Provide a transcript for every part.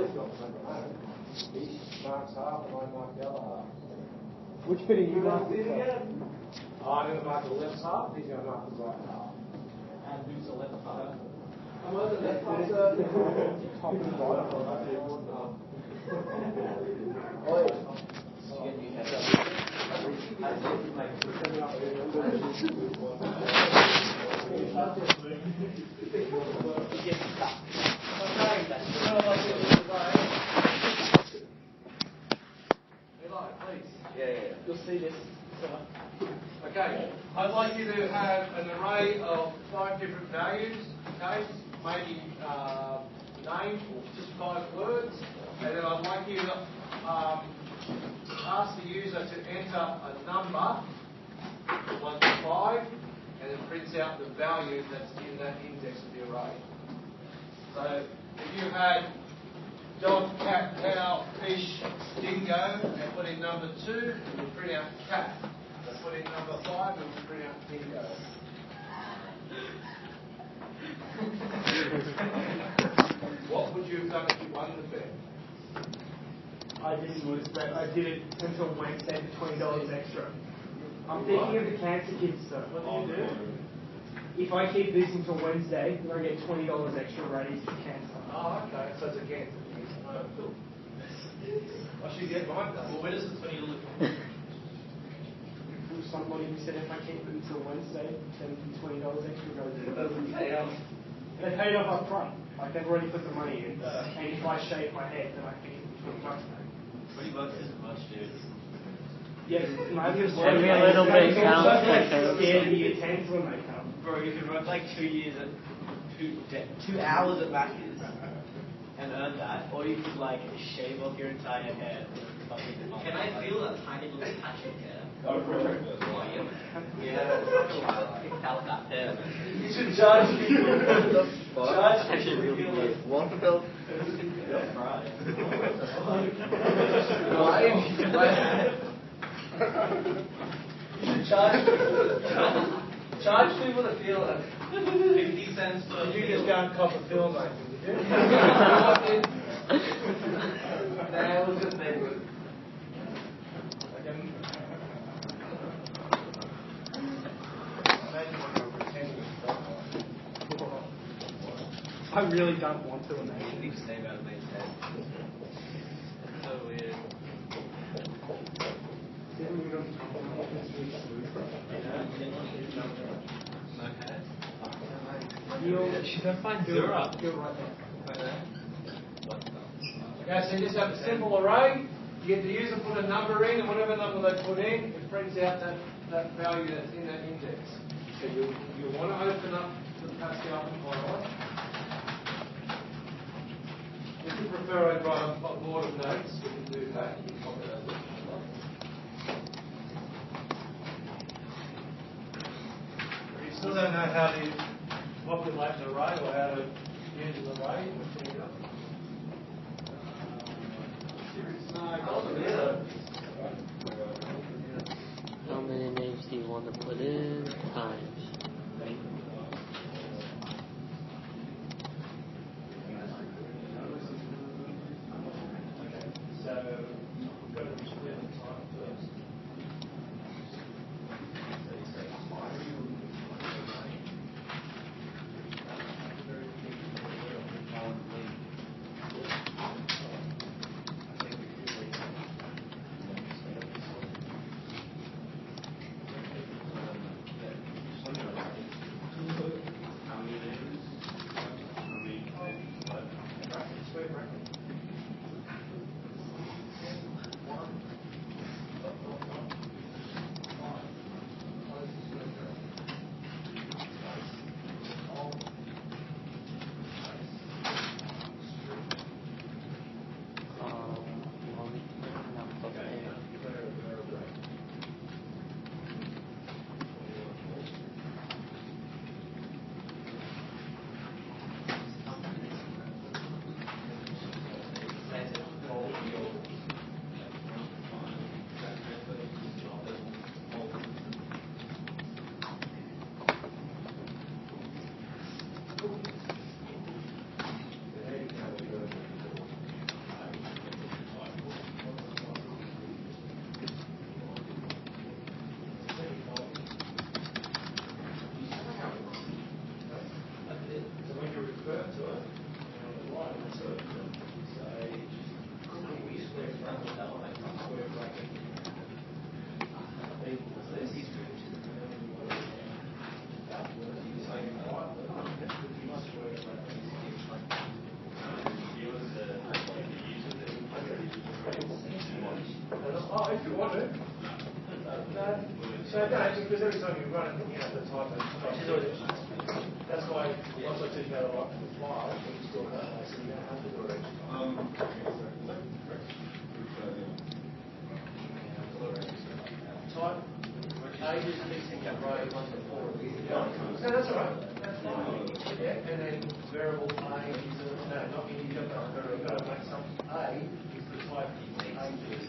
least got the same amount. He marks half and I mark the other half. Which bit are you marking? I'm going to mark the left half, he's going to mark the right half. And who's the left half? I'm on the left half, sir. Top and bottom. You'll see this. Okay, I'd like you to have an array of 5 different values, okay, maybe names or just 5 words, and then I'd like you to ask the user to enter a number, 1 to 5, and it prints out the value that's in that index of the array. So if you had dog, cat, cow, fish, dingo, and put in number 2, it will print out cat. So put in number 5, it will print out dingo. What would you have done if you won the bet? I didn't lose, but I did it until Wednesday for $20 extra. I'm thinking of the cancer kids, though. What do you do? If I keep this until Wednesday, then I get $20 extra raised for cancer. Oh, okay. So it's a cancer. Cool. I should get mine done. Well, where does the $20 come from? Somebody who said if I keep it until Wednesday, then $20 extra goes in. It doesn't pay out. They paid off up front. Like they've already put the money in. And if I shave my head, then I can get $20 back. $20 isn't much, dude. Yes, maybe Every little bit counts. Scared you get 10s when they come. Bro, you could work like 2 years at 2 hours at Macca's and earn that, or you could like shave off your entire hair. Can I feel that tiny little patch of hair? Yeah, pick out that hair. You should charge people. Charge actually really good. Water bill? Yeah, right. You should charge people to feel it. 50 cents per You just go and cop a film, mate. Nah, it was just very good. I really don't want to imagine. Big snake out of my head. So weird. She don't find zero. Okay, so you just have a simple array. You get the user put a number in, and whatever number they put in, it prints out that value that's in that index. So you want to open up the Pascal file. If you prefer I write a board of notes, we can do that. You can copy those. If you still don't know how to populate an array or how to use an array, we'll bring it up. How many names do you want to put in? Times. So we've got to split the time first. Oh, if you want to. So no, because every time you run it, you have to type it. That's why once I took that off the file, you still that way, so you don't have to do it. Type ages mixing array 1 to 4. No, that's all right. That's fine. Yeah, and then variable A is not you've got to make some A is the type ages.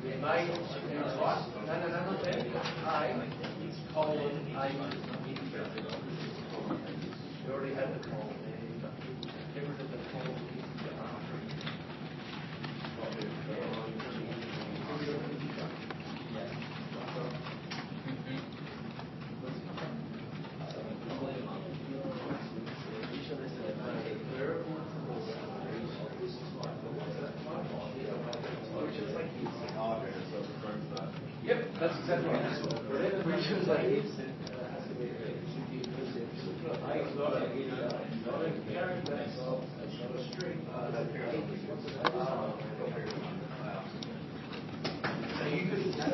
Yeah, main type. No, not there. A colon A. You already had the colon there. Get rid of the colon. Yep, that's exactly what it is. So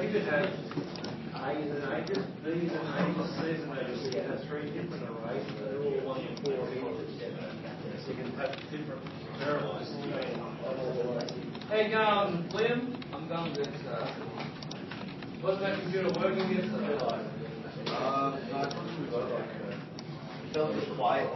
you could have A's and A's, B's and A's, C's and A's. You have 3 different arrays, but they're all 1 to 4 integers. So you can have different variables. Hey, Liam, I'm done with this. Wasn't that computer working yesterday? No, I felt it was quiet.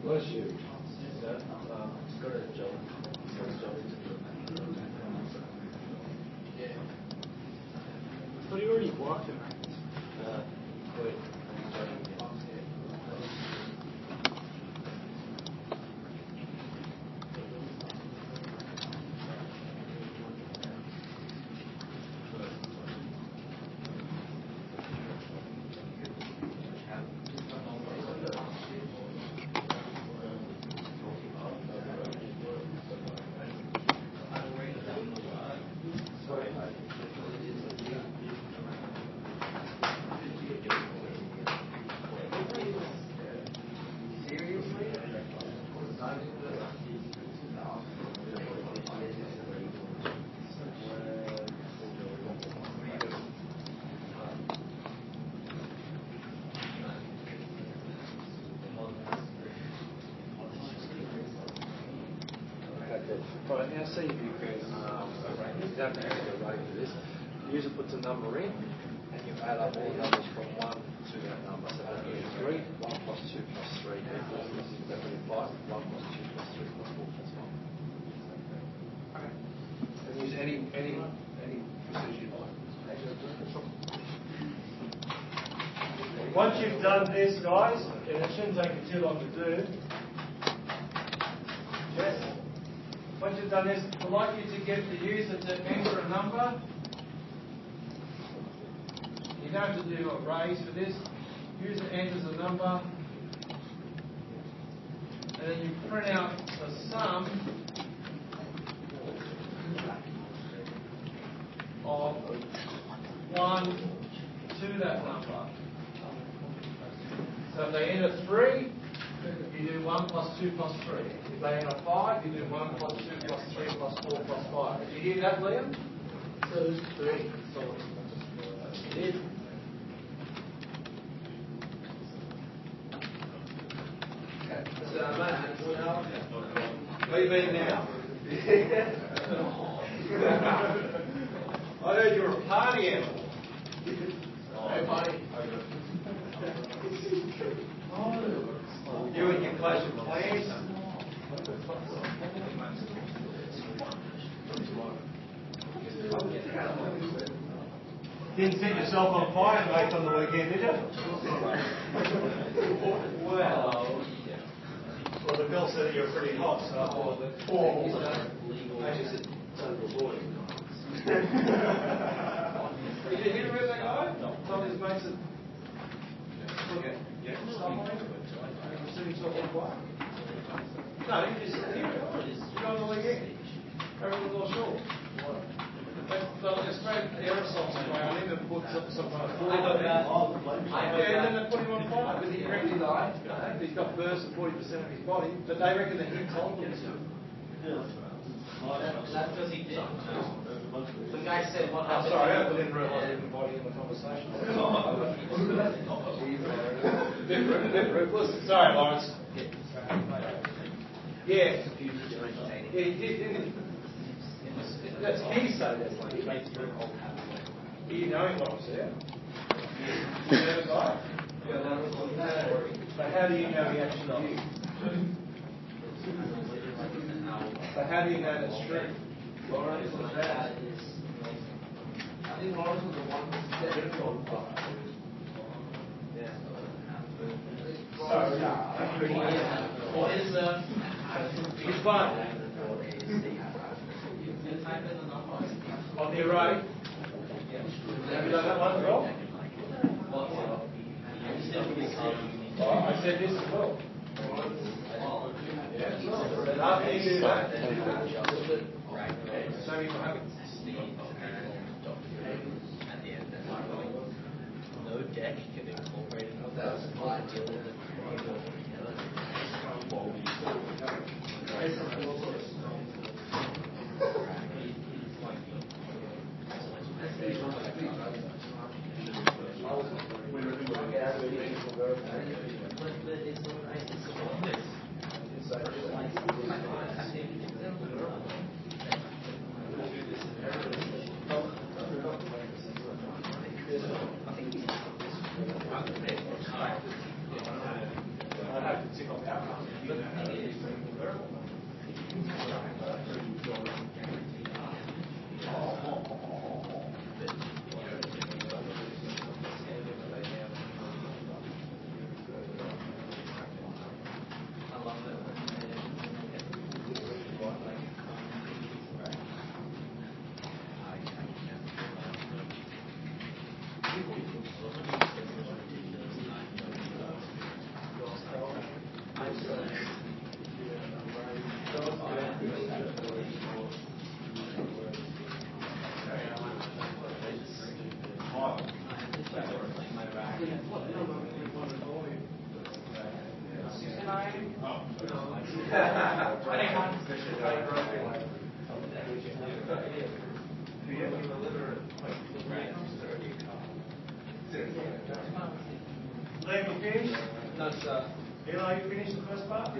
Bless you. But you already blocked him. Right, now see if you can arrange. You don't have to arrange for this. The user puts a number in, and you add up all the numbers from 1 to that number. So that would be 3, 1 plus 2 plus 3 equals, that would be 5, 1 plus 2 plus 3 plus 4 plus 1. Okay. And use any procedure you like. Once you've done this, guys, and it shouldn't take you too long to do, once you've done this, I'd like you to get the user to enter a number. You don't have to do arrays for this. User enters a number, and then you print out the sum of 1 to that number. So if they enter 3, you do 1 plus 2 plus 3. If they enter 5, you do 1 plus 2 plus 3 plus 4 plus 5. Did you hear that, Liam? 2, 3. You did? So, Matt, where you been now? I heard you were a party animal. Hey, buddy. You and your Clash of Clans. Didn't set yourself on fire, mate, on the weekend, did you? Well, Well, the bill said that you're pretty hot, so I thought that. I just said, Did you hear where they go? Some of his mates said, look at stop on it. I'm sitting so quiet. No, you just hear it. You go on the weekend. Everyone's all short. They'll just spread aerosol spray on him and put some kind of food on him. And then they put him on fire. Because he reckon he's got burst of 40% of his body, but they reckon that he told them to. that's because he did. The guy said, "What I'm happened?" sorry, I didn't realise everybody in the conversation. Different. Listen, sorry, Lawrence. Yeah. He did, didn't he? That's hearsay, that's like he makes you all happy. You know him, what I'm saying? You know the guy? But how do you know he actually did? But how do you know that's true? Lawrence was that. I think Lawrence was the one who said it on fire. Yeah. Sorry. What is He's fine. On your right. Have you done that one as well? I said this as well. Yeah. After you do that, show me what happens. no deck can incorporate another ideally Liam, you finished? No, sir. Eli, you finished the first part?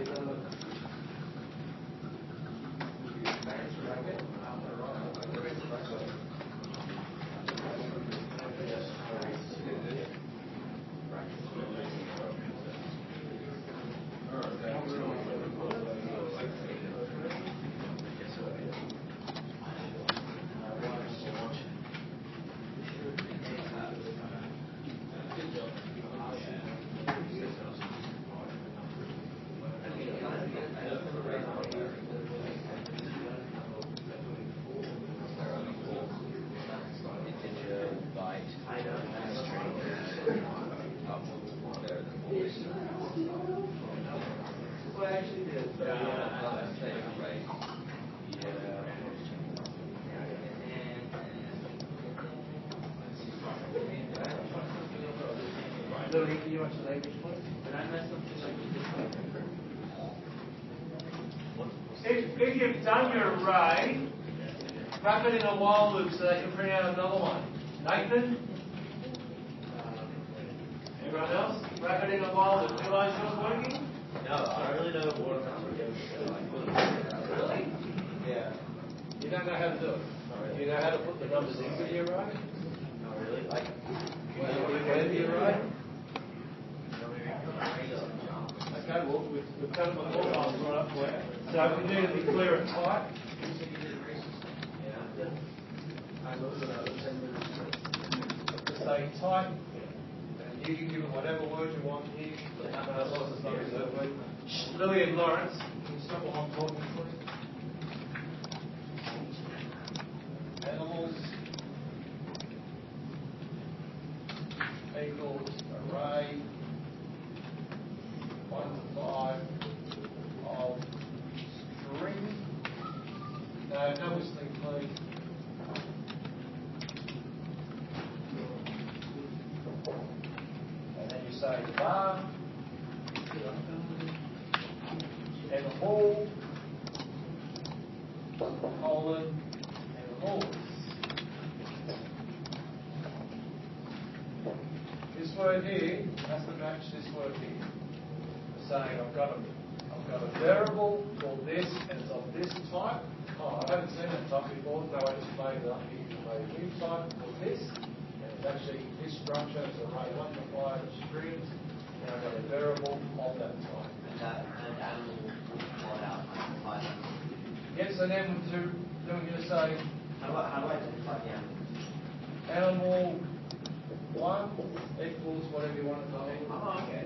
If you've done your array, wrap it in a while loop so they can print out another one. Nathan? Everyone else? Wrap it in a while loop. Realize yours working? No, I don't really know what Really? Yeah. You don't know how to do it? Do you know how to put the numbers into the array? Not really. Like, Can you put it where the array? Okay, well, we've done it before. I'll draw it up for you. So we need to be clear and tight. say type, and you can give it whatever word you want here. As long as it's not a reserved word. Lillian Lawrence. Can you stop while I'm talking, please? Animals equals array 1 to 5 of string. No whistling, please. And then you say bar, animal, colon, animals. This word here has to match this word here. Saying I've got a variable called this, and it's of this type. Oh, I haven't seen that type before. No, I just made it up here. I made a new type called this, and it's actually this structure is array 1 to 5 of strings, and I've got a variable of that type. And animal will plot out like Yes, and then we're going to say how do I identify the animal? animal 1 equals whatever you want it to be. Oh, okay.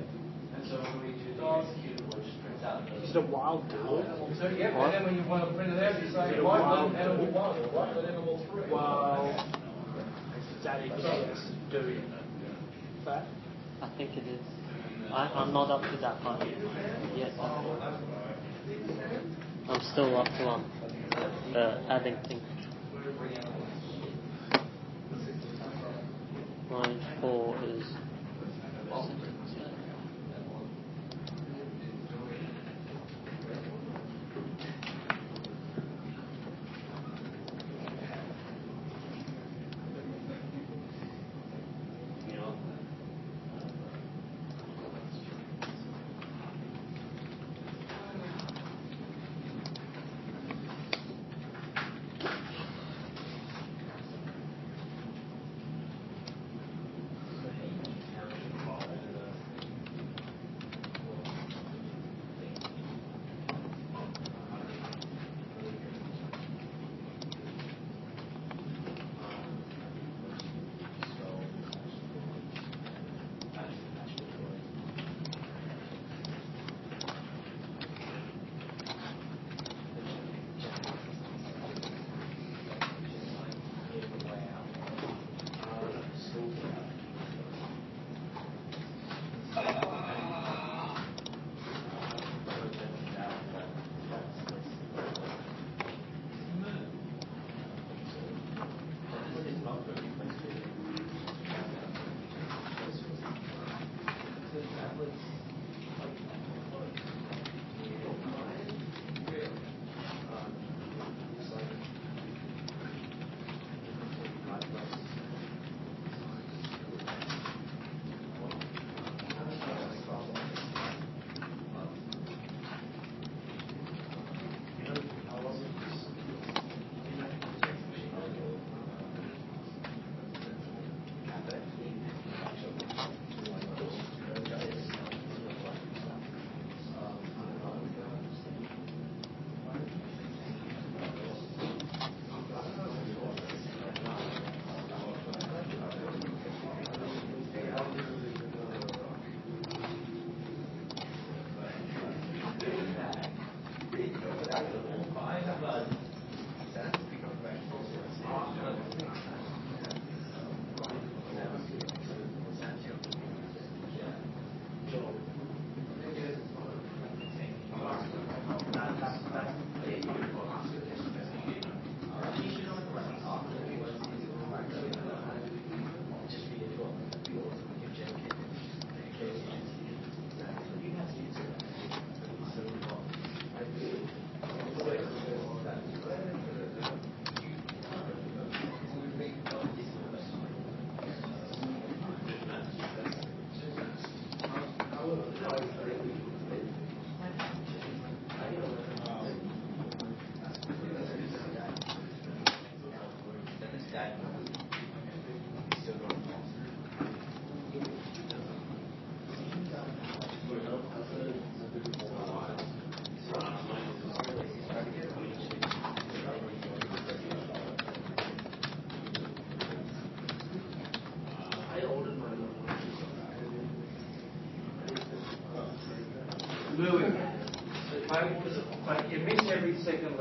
And so when we do the executable, it just prints out the Is it a wild card? Animal 2, yep, and then when you want to print it out, you say right button animal 1 or right button animal 3. Wow. That exists. Do that? I think it is. I'm not up to that part. Yes. I'm still up to adding things. Line 4 is.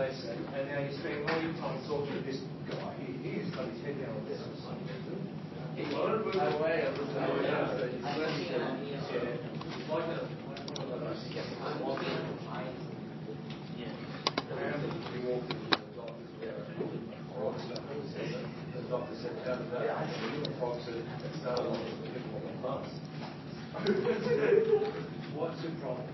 they say, and now you're spending all your time talking to this guy. He's got his head down on this for some reason. He's like a, the doctor said the other day, what's your problem?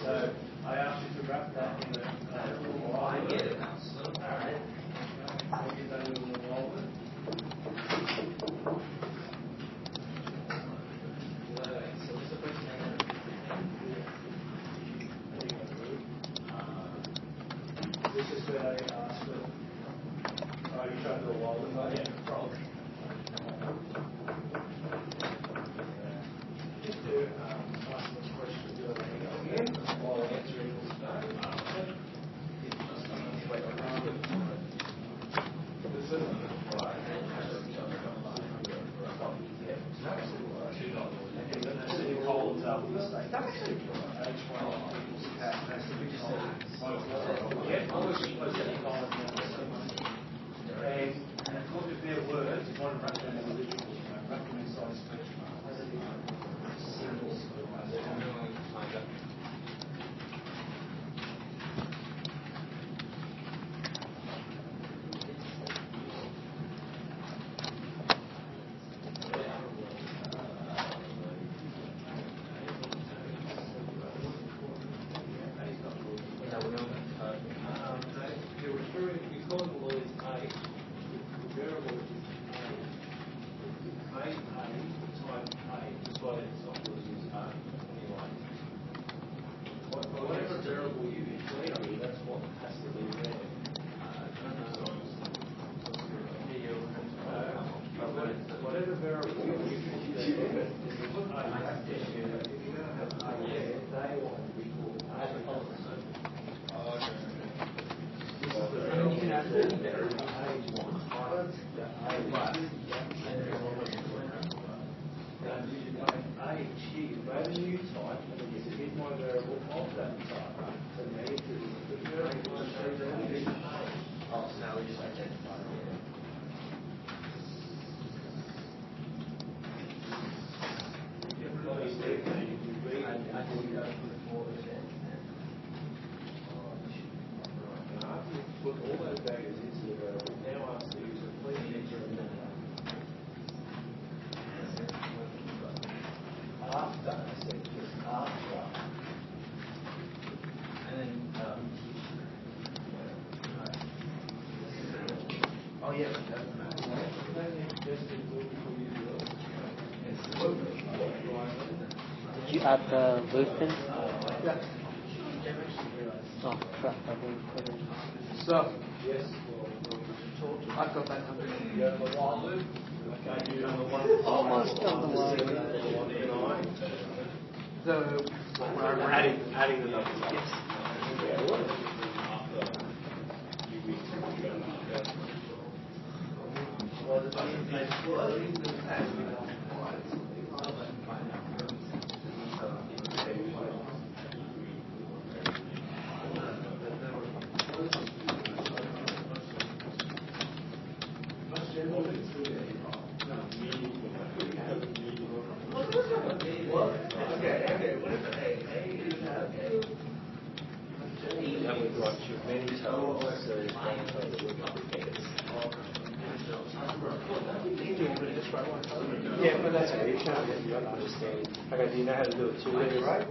So I asked you to wrap that in a little I get it now. Alright. Give that a little involvement. This is where they ask for, you tried to do a while ago, yeah, frog. Just to ask this question again while answering this and look at their words, you want to wrap them in a literal, wrap them inside speech marks. Symbols. Whatever variable you declare, that's what has to be there. Whatever variable you declare, if you put A, if you're going to have A there, they will be called A. And you can add the revenue type, and then you hit my variable of that type. So now you do the variable. Oh, so now we just identify it. After you put all those values into the variable, now ask the user, please enter a number. After, I said just after. And then, Oh yeah, but that's Did you add the blueprint? yeah. Oh crap, I didn't put it. So, yes. I've got that number. You have the while loop. Okay, you have the one. Almost done the while loop. We're adding the numbers. Yes. Yeah, but that's Okay, you don't understand. Okay, do you know how to do it two-letter array?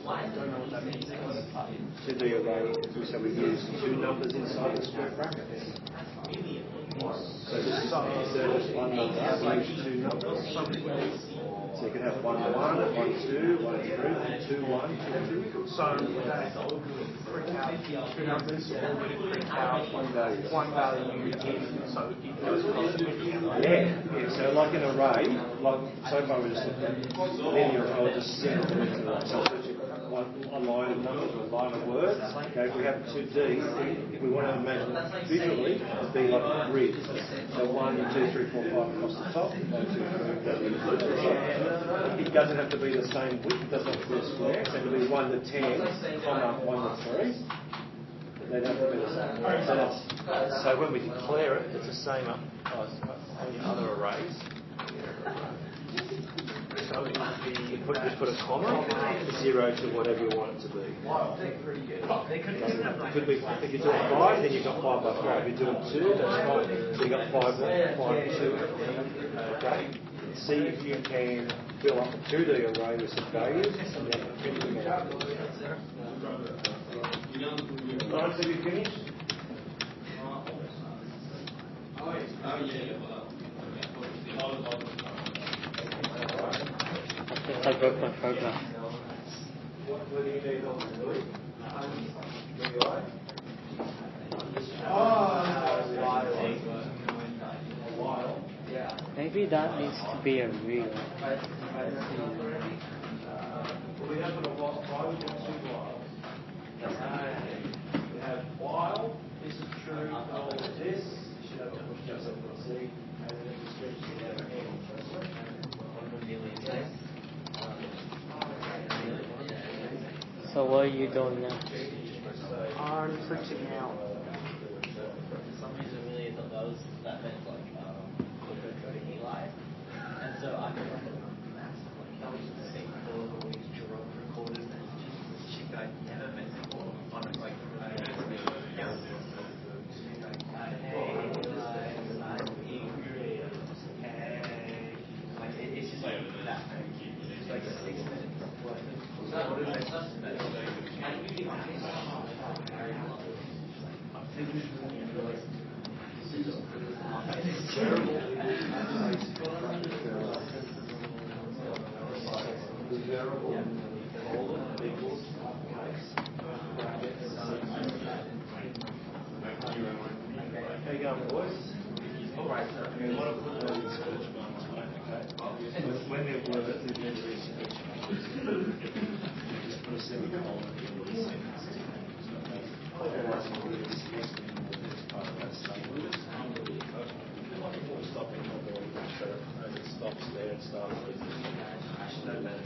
I don't know what that means. Two-letter array, so we use two numbers inside the square bracket. So this is one number, we use two numbers. So you can have 1, 1, 1, 2, 1, 3, 2, 1, 2, 2. So that print out two numbers, or would it print out one value so it goes across the Yeah, so like an array, like so far we're just looking at linear, or just single dimensional array. So a line of numbers or a line of words. Okay, if we have 2D, if we want to imagine it visually, it'd be like a grid. So 1, 2, 3, 4, 5 across the top. 1, 2, 3, 4, 5. It doesn't have to be the same width. It doesn't have to be a square. So it could be 1 to 10, comma 1 to 3. They don't have to be the same. So when we declare it, it's the same on the other arrays. So you just put a comma, 0 to whatever you want it to be. Could be if you're doing 5, then you've got 5 by 5. If you're doing 2, that's fine. So you've got 5 by 2. Okay. See if you can fill up a 2D array with some values, and then print them out. Alright, so you finished? I broke my program. What do you need on the Maybe that needs to be a real. We have a while, we have 2 whiles. We have while, this is true, all of this, you should have to push yourself to C, and then it stretches it out again. So what are you doing now? I'm printing out. For some reason, really thought that meant like coding Eli, and so I could like that was the same for all these Jerome recorders and just this chick that I never met before on like hey it's just like that. It's like 6 minutes. How you going, boys? All right, sir. When they're worth it, they're going to be just put a semicolon at the end of the sentence. Otherwise, it will be dismissed in the next part of that statement. Stopping or so as it stops there and starts with no matter.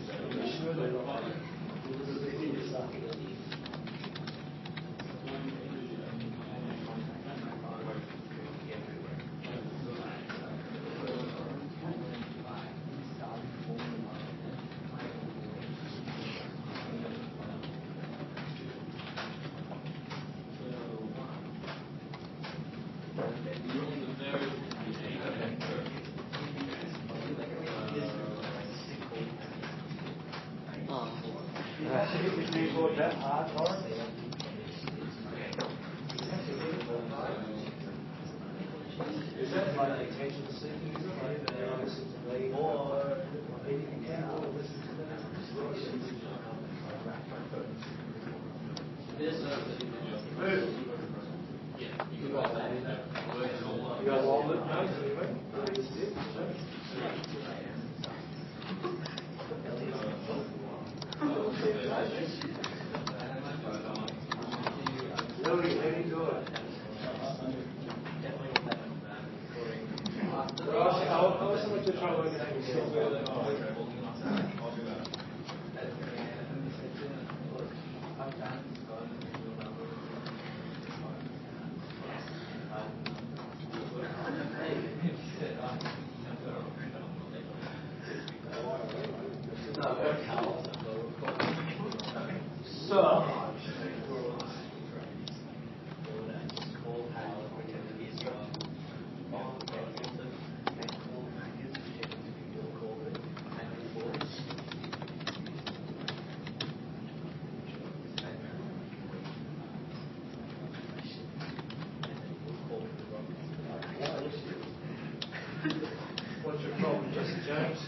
Is that like attention seeking, or anything else? You got all the notes anyway? Lily, how do you do it? I'll someone to try working out What's your problem, Jesse James?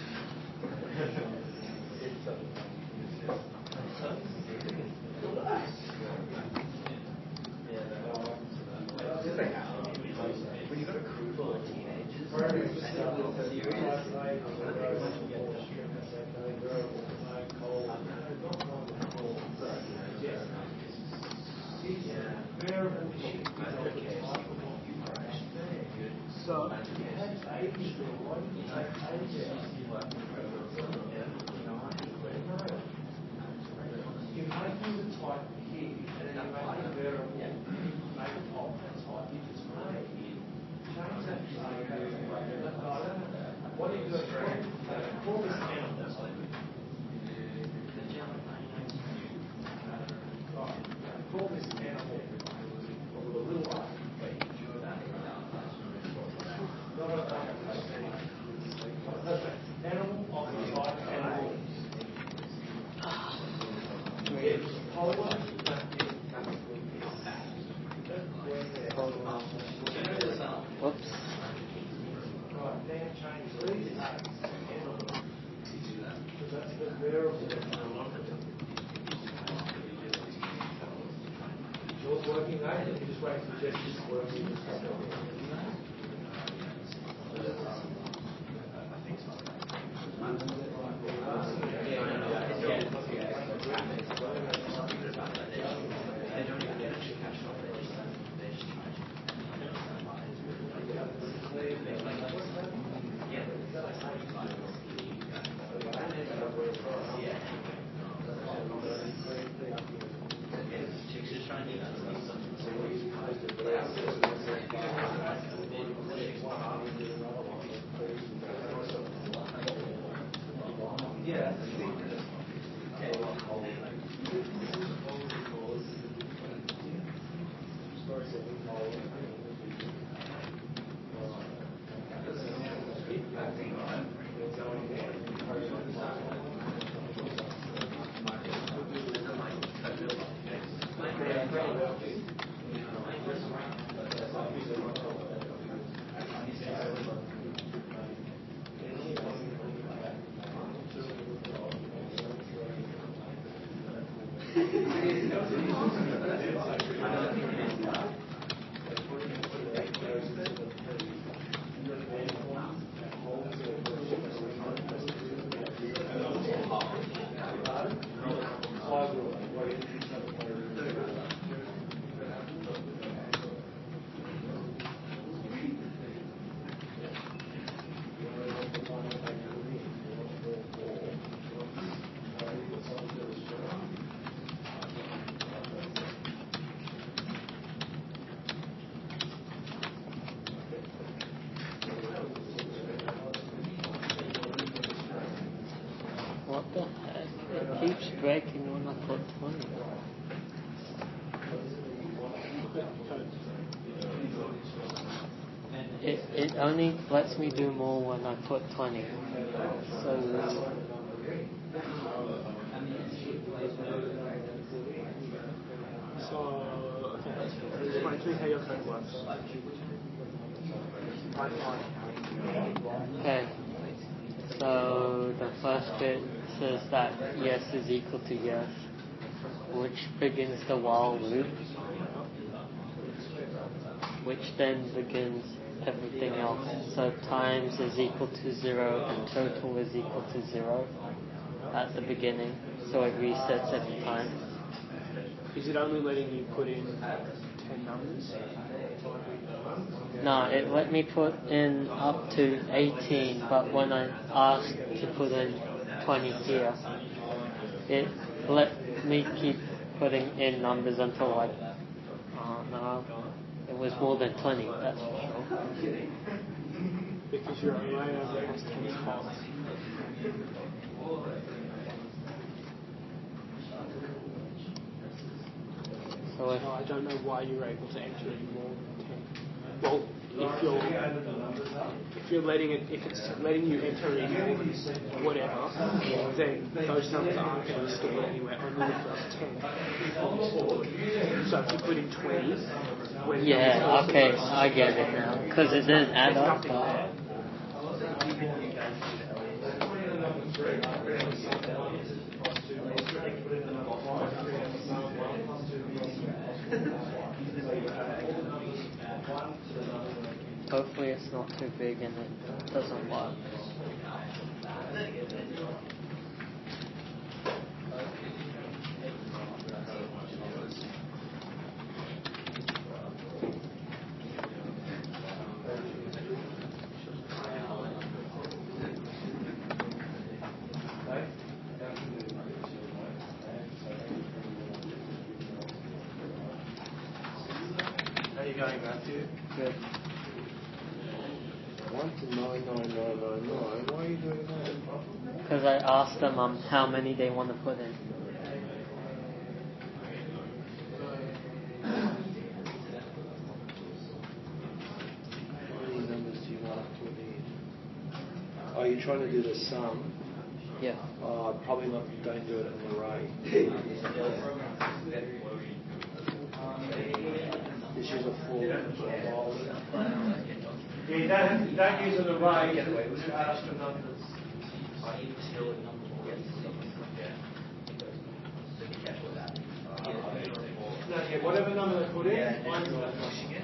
Working there, you just wait for Jeff to work in this What the heck? It keeps breaking when I put 20. It only lets me do more when I put 20. So okay, explain to me how your code works. okay. So the first bit says that yes is equal to yes, which begins the while loop, which then begins everything else. So times is equal to 0 and total is equal to 0 at the beginning. So it resets every time. Is it only letting you put in 10 numbers? No, it let me put in up to 18, but when I asked to put in 20 here, it let me keep putting in numbers until like, no, it was more than 20, that's for sure. Because your array only has 10 spots. So I don't know why you're able to enter in more than 10. Well, if it's letting you enter in whatever, then those numbers aren't going to be stored anywhere, only the first 10 will be stored. So if you put in 20, yeah, okay, I get it now, because it didn't add up. Hopefully it's not too big and it doesn't work. going, Matthew? Good. 1 to 99999. Why are you doing that? Because I asked them how many they want to put in. How many numbers do you want to put in? Oh, you're trying to do the sum? Yeah. Oh, probably not. Don't do it in an array. Just use a formula. Yeah, you don't use an array to ask for numbers. No, yeah, whatever number they put in, mine's not flushing it.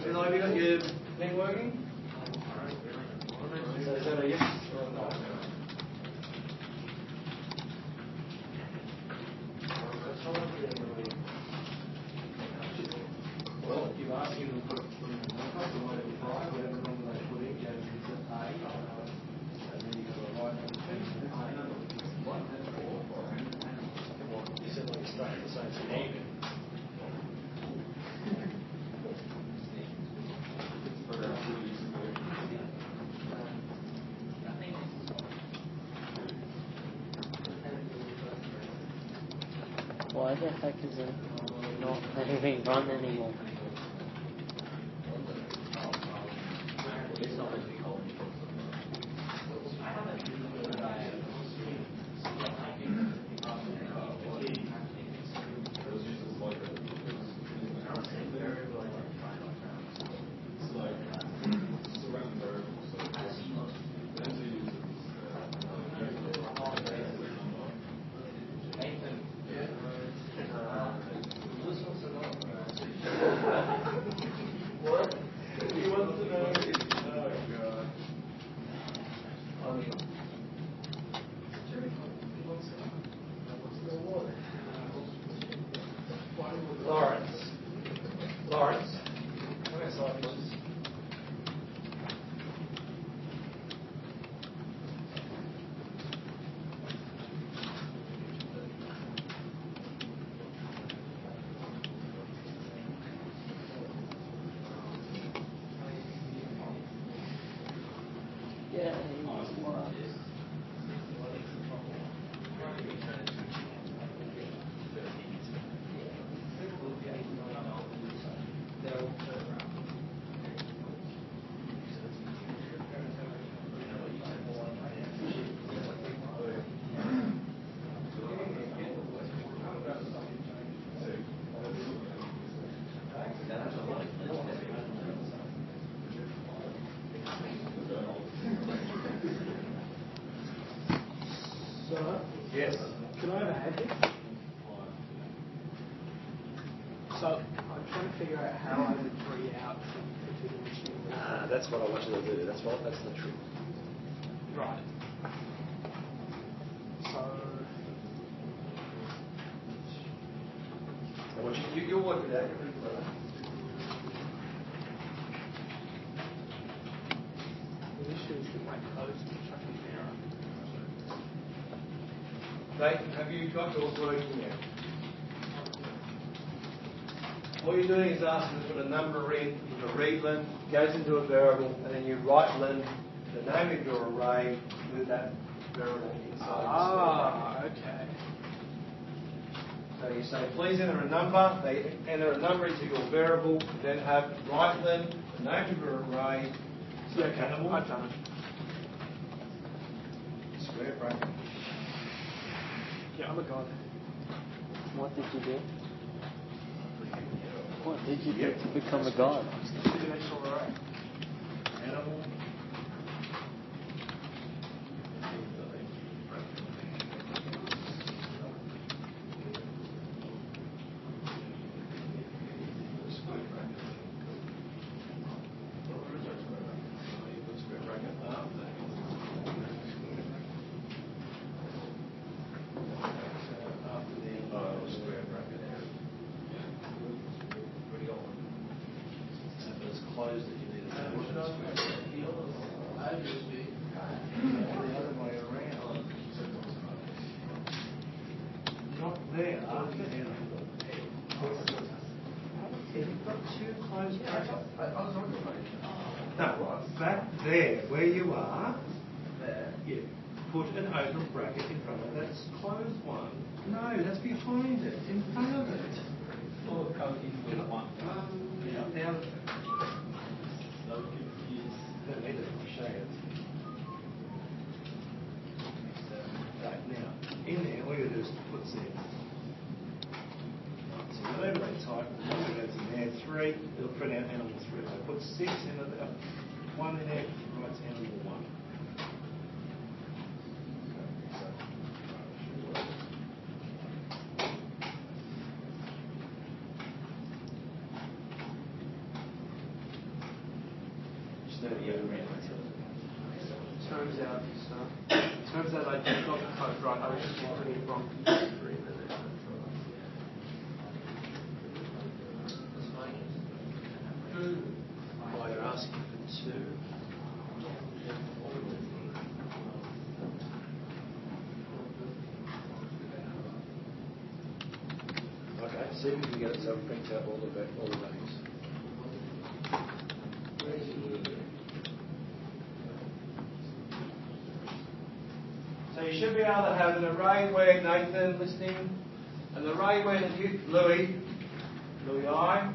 And have you got your thing working? So is that a yes or a no? Well, you ask him to put it in the number, you want to try whatever number they put in, goes into A, and then you go to right number 2, You said like you're starting the same thing. Why the heck is it not letting run anymore? Lawrence, come outside, please. Yeah. Sir, Yes. can I have a hand here? So, I'm trying to figure out how I would read out That's what I want you to do. That's the trick. Right. So, I want you. You'll work it out. You're pretty clever. the issue is with my codes which I can error. Nathan, have you got yours working now? All you're doing is asking to put a number in a readlen, goes into a variable, and then you right-len the name of your array with that variable inside. Okay. So you say, please enter a number. They enter a number into your variable, then have right-len the name of your array. Yeah, okay. I've done it. Square bracket. Yeah, I'm a god. What did you do? What did you do to become a god? Two-dimensional array. Animal. Closed that you need to Not there. close bracket? No, back there, where you are. There. Yeah. Put an open bracket in front of it. That's closed one. No, that's behind it, in front of it. Or go into one. Now, don't need it, I'll show you. Right, now, in there, all you do is put Z. So whatever they type, the number goes in there, 3, it'll print out animal 3. They put 6 in there, 1 in there, writes animal 1. Turns out I did not code right. I was just putting it wrong. Why you're asking for 2. Okay, see if you can get it so it prints out all the values. So you should be able to have an array where Nathan listening, an array where Louis I,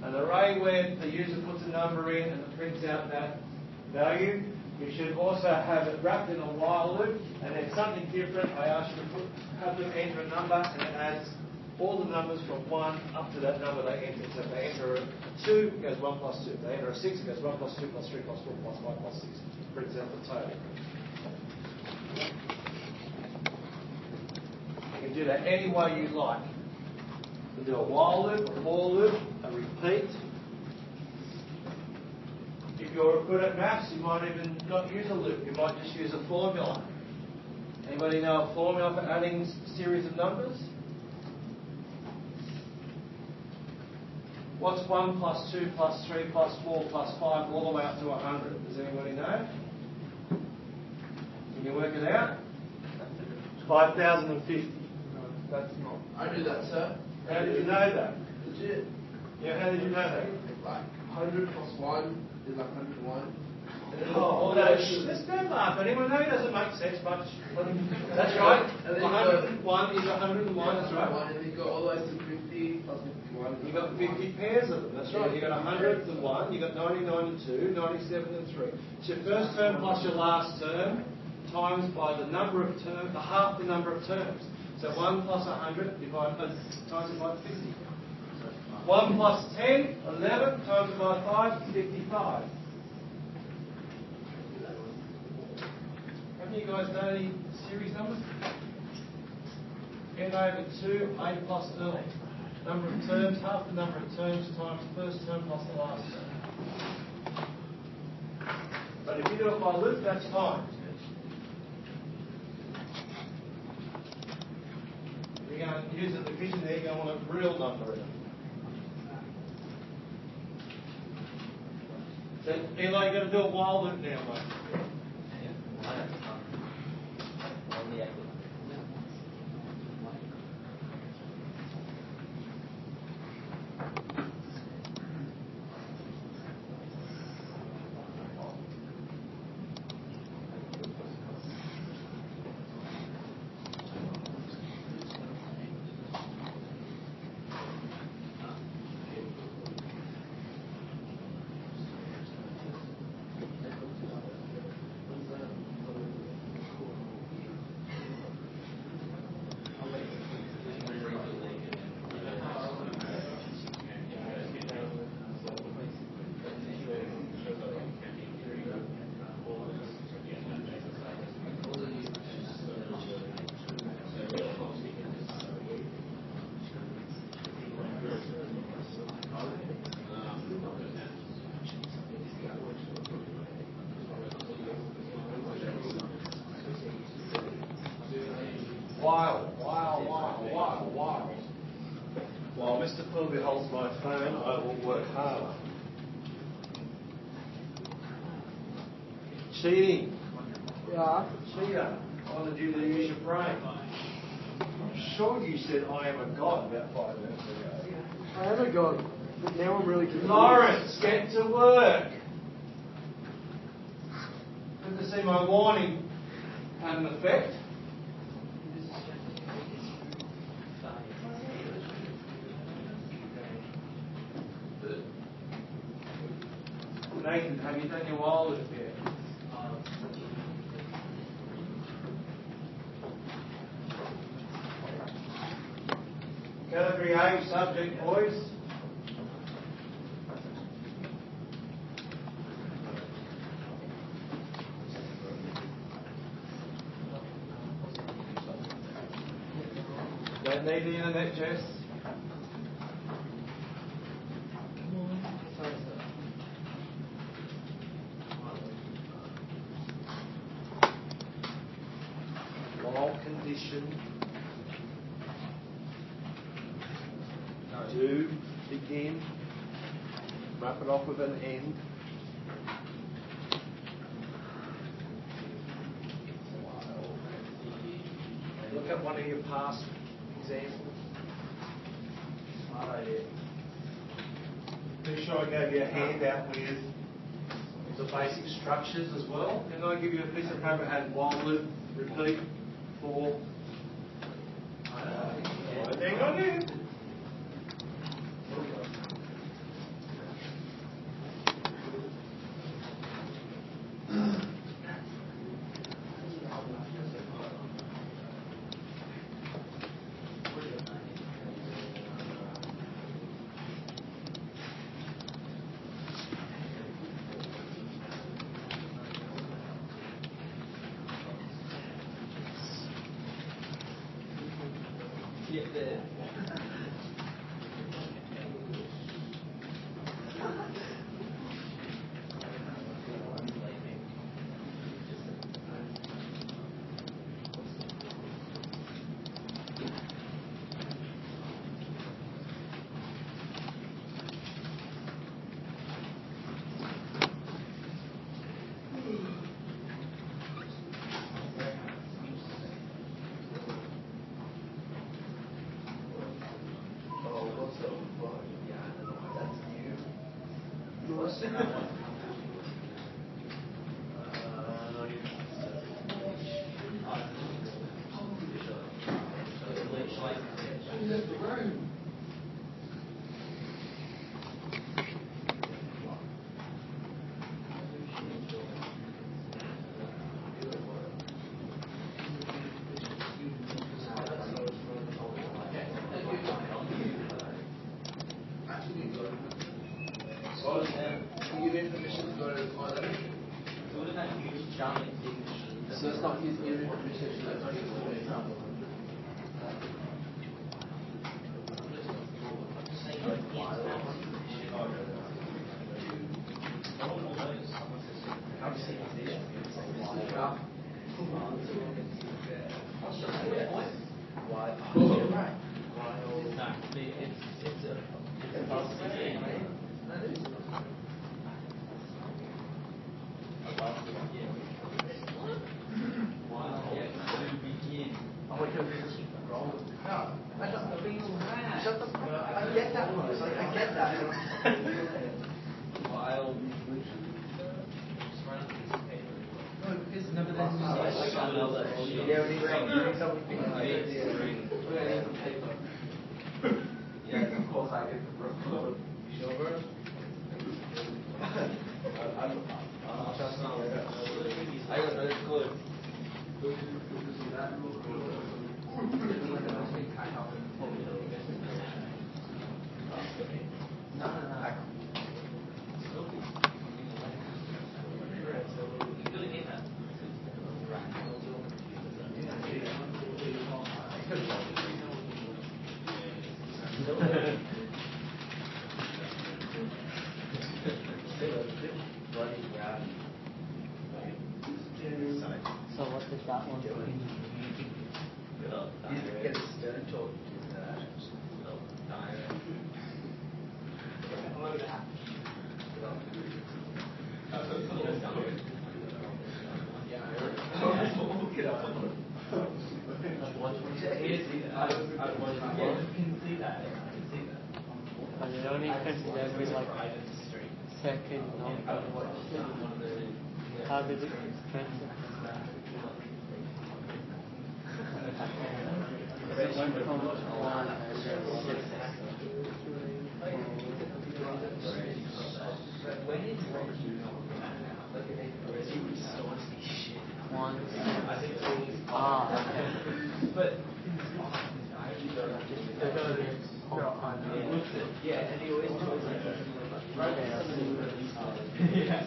an array where the user puts a number in and it prints out that value. You should also have it wrapped in a while loop, and then something different. I ask you to have them enter a number, and it adds all the numbers from 1 up to that number they enter. So if they enter a 2, it goes 1 plus 2. If they enter a 6, it goes 1 plus 2 plus 3 plus 4 plus 5 plus 6. Prints out the total. You can do that any way you like. You can do a while loop, a for loop, a repeat. If you're good at maths, you might even not use a loop. You might just use a formula. Anybody know a formula for adding a series of numbers? What's 1 plus 2 plus 3 plus 4 plus 5 all the way up to 100? Does anybody know? Can you work it out? 5,050. No, that's not. I knew that, sir. How did you know that? Legit. Yeah, how did you know that? Like 100 plus 1 is like 101. Oh, no, let's don't laugh. Anyone know it doesn't make sense much. That's right. 101 is 101, that's right. And then you go all the way to 50 plus 51. You got 50 pairs of them, that's right. You got 100 and 1, you got 99 and 2, 97 and 3. It's your first term plus your last term times by the number of terms, half the number of terms. So 1 plus 100 times by 50. 1 plus 10, 11 times by 5, 55. Haven't you guys done any series numbers? N over 2, A plus L. Number of terms, half the number of terms times first term plus the last term. But if you do it by loop, that's fine. If you're going to use a division there, you're going to want a real number in it. So, Eli, you've got to do a while loop now, mate. While Mr. Pulby holds my phone, I will work harder. Cheating. Yeah. Cheater. I wanted you to use your brain. I'm sure you said I am a god about 5 minutes ago. I am a god. But now I'm really confused. Lawrence, get to work. Good to see my warning had an effect. Nathan, have you done your wild lift yet? Category A subject, boys. Don't need the internet, Jess. While condition do begin, wrap it off with an end. Look at one of your past examples. Smart idea. Pretty sure I gave you a handout with the basic structures as well. Can I give you a piece of paper that had while loop, repeat, for? Hang on in. So it's not his area of research, that's not his area. I get that one. I get that. Yes, of course I get the room. Sure. I don't know, it's good. So what did that one do? You get a stern talk to that. I only printed every like second number. How did it print it? It went from 1 to 6. One. But yeah, and he always chose like yeah.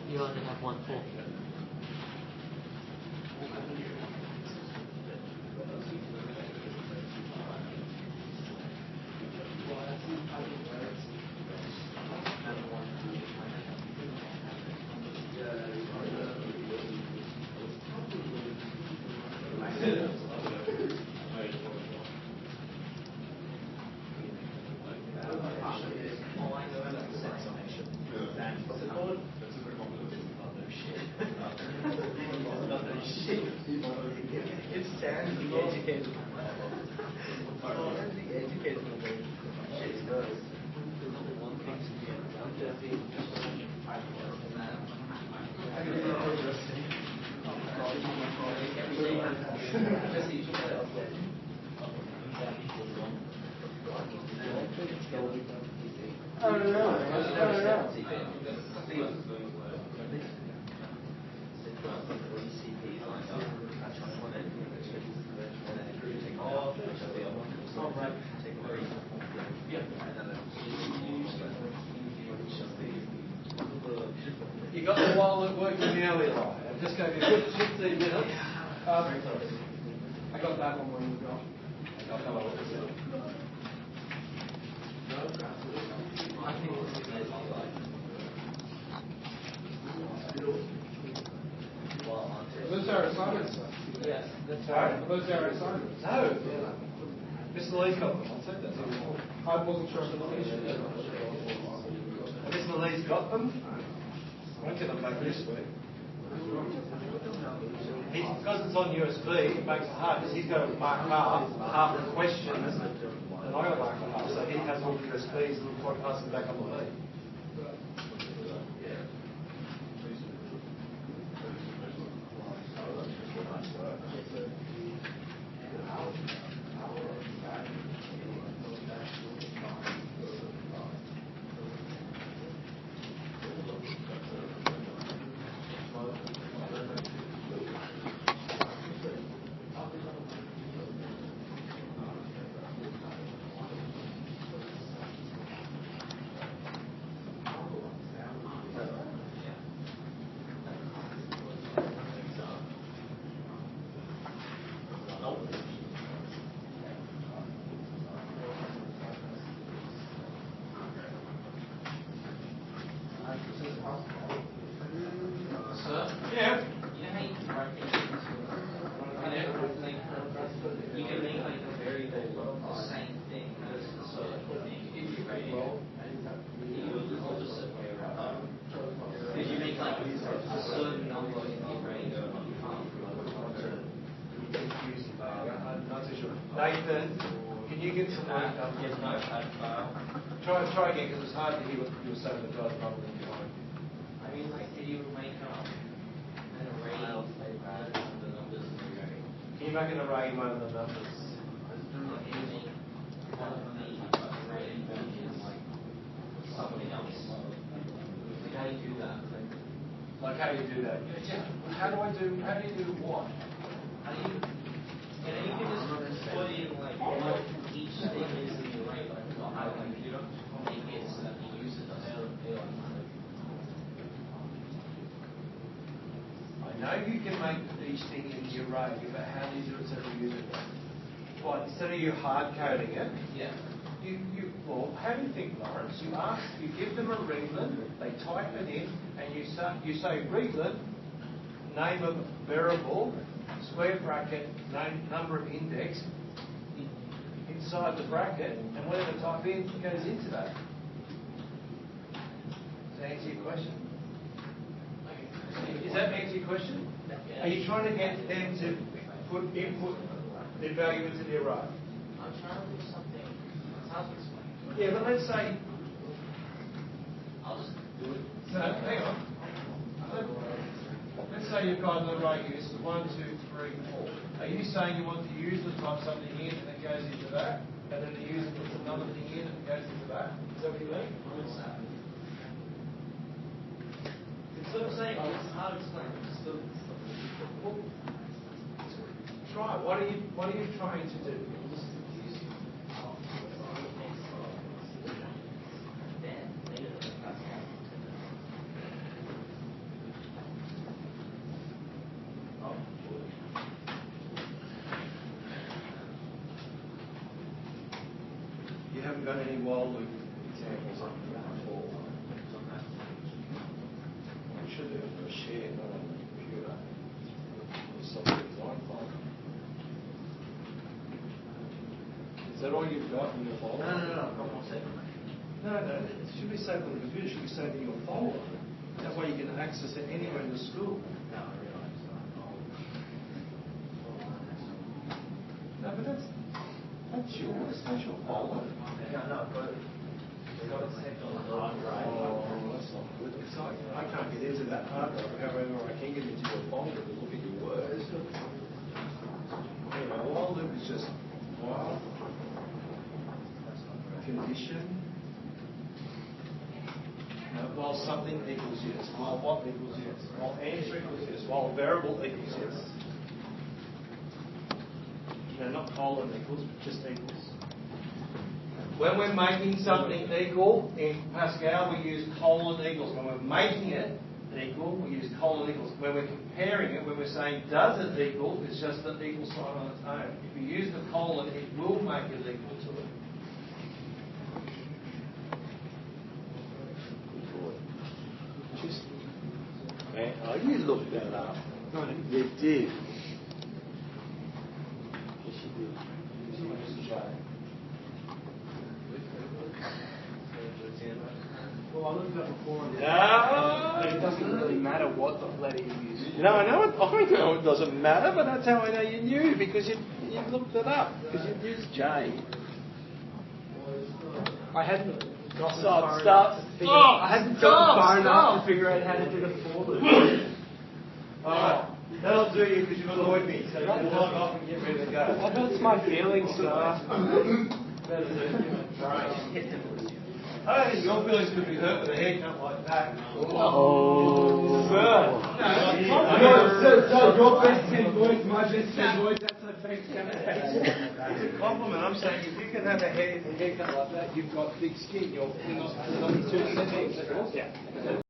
You only have 1 4. It's Sam, the educated. The educated. I don't know. You got the wallet working now, Eli. I'm just going to give it 15 minutes. I got that one when you got. Those are assignments, sir. Yes. Sorry? Those are assignments. No. Mr. Lee's got them. I'll take that to you. I wasn't sure if Mr. Lee's got them. I'll get them back this week. Because it's on USB, it makes it hard because he's got to mark half the questions, and I've got to mark the half. So he has all the USBs and before he passes them back on the lead. Yeah. You know how you can write things? You can make like a variable the same thing as the certain thing if you write it. You do it the opposite way around. If you make like a certain number in the array, you can't. I'm not too sure. Nathan, can you get some work done? Yes, notepad file. Try again because it's hard to hear what you were saying with guys mumbling behind. I mean, like, did you make an array of the numbers in the array? Can you make an array one of the numbers? Like, using one of the array values like something else. Like, how do you do that? Like how do you do that? Yeah. How do you do what? How do you, and then you can just put in like what each thing is in the array, like how like you don't make it so that the user doesn't feel like I know you can make each thing in the array, but how do you do it so the user does? Well, instead of you hard coding it, yeah. Well, how do you think, Lawrence? You give them a readlet, they type it in, and you say readlet, name of variable, square bracket, number of index, inside the bracket, and whatever type in goes into that. Does that answer your question? Does that answer your question? Are you trying to get them to input their value into the array? I'm trying to do something. How's it explained? Yeah, but let's say. I'll just do it. No, hang on. Let's say you've got an array here. This is 1, 2, 3, 4. Are you saying you want the user to type something in and it goes into that, and then the user puts another thing in and it goes into that? Is that what you mean? It's what I'm saying. It's hard to explain. Well, try it. What are you trying to do? You haven't got any while loop examples up there before. You should do it for a share, not on the computer. Or software design file. Is that all you've got in your folder? No. Come on, say it. No, it should be saved on the computer. It should be saved in your folder. That way you can access it anywhere in the school. No, I realize. No, but that's yours. That's your folder. Yeah, no, but we got it saved on the hard drive. Oh, that's not good. It's like, I can't get into that hard drive. However, I can get into your folder to look at your words. Anyway, while loop is just while, condition, while something equals yes, while what equals yes, while answer equals yes, while variable equals yes. No, not colon equals, but just equals. When we're making something equal in Pascal, we use colon equals. When we're making it equal, we use colon equals. When we're comparing it, when we're saying does it equal, it's just the equal sign on its own. If you use the colon, it will make it equal to it. Just, man, oh, you looked that up. You did. Yes, you did. Well, I looked it up before. No. But it doesn't really matter what letter you use. No, I know it doesn't matter, but that's how I know you knew, because you looked it up, because you used J. I hadn't gotten Stop, far stop, enough to figure. stop, I hadn't stop, gotten far enough stop. to figure out how to do the for loop. Alright, that'll do you because you've annoyed me. So you can log off and get ready to go. That hurts my feelings, sir. I don't think your feelings could be hurt with a haircut like that. Oh. Your best 10 boys, my best 10 boys, that's a fake It's a compliment. I'm saying if you can have a haircut like that, you've got thick skin. You're not too sensitive. Yeah.